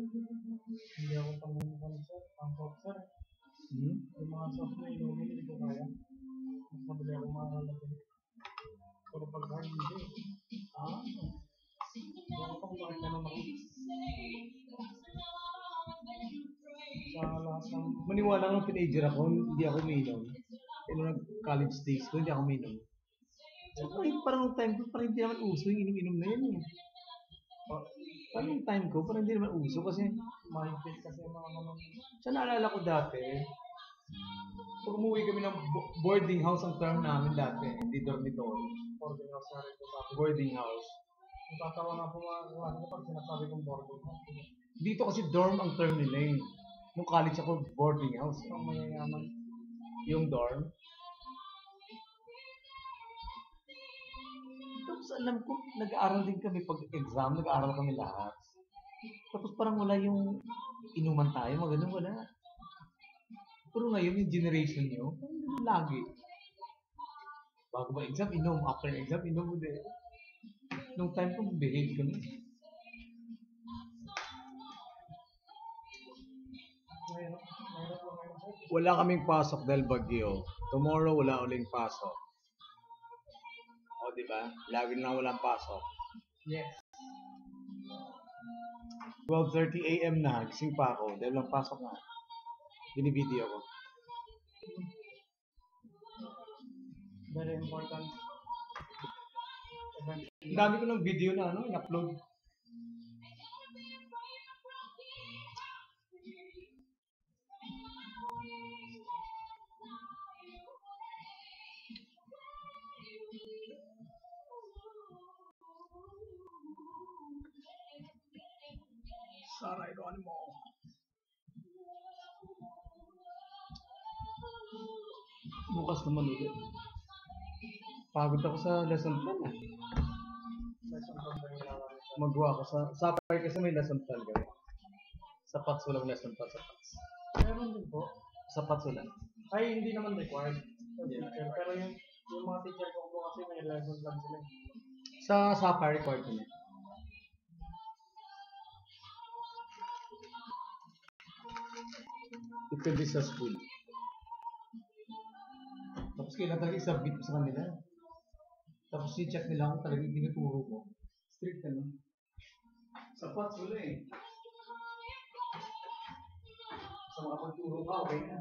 Hindi ako pang-boxer. Yung mga soft na inumin, hindi ko kaya. Mas madali ako makakalagay. Pero pag hard, hindi. Baka pang bakit naman ako. Sa lahat ng... Maniwala nung teenager ako, hindi ako uminom. Nung nag-college days ko, hindi ako uminom. So, parang nung time ko, parang hindi naman uso yung inom-inom na yan eh. Parang yung time ko, parang hindi naman uso kasi mahigpit kasi mga ano. sa naalala ko dati, pag umuwi kami ng boarding house ang term namin dati, hindi dormitory. Boarding house na rin po sa akin. Boarding house. Natatawa na po mga klase ko pag sinasabi kong boarding house. Dito kasi dorm ang term nila eh. Nung college ako, boarding house. Ang mayayaman. Yung dorm. Tapos alam ko, nag-aaral din kami pag exam, nag-aaral kami lahat. Tapos parang wala yung inuman tayo, mga ganun, wala. Pero ngayon, yung generation nyo, lagi. Bago ba exam, inom. After exam, inom ulit. Nung time ko, behave kami. Wala kaming pasok dahil bagyo. Tomorrow, wala uling pasok. O, di ba? Lagi na walang pasok. Yes. 12:30 a.m. na, gising pa ako. Dahil walang pasok na. Binivideo ko. Very important. Ang dami ko ng video na in-upload. Saray ko mo. Bukas naman ulit. Pagod ako sa lesson plan eh. Lesson plan ba yung ginawa nito? Magawa ko sa Sapphire kasi may lesson plan kami. Sa PATS walang lesson plan sa PATS. Meron din po. Sa PATS wala. Ay, hindi naman required. Teacher. Pero yung mga teacher ko po kasi may lesson plan sila. Sa Sapphire required kami. Depende sa school. Tapos kailan talaga i-submit ko sa kanila. Tapos i-check nila kung talagang tinuturo ko. Strict ano. Sa PATS wala eh. Sa mga pagturo ka, okay na.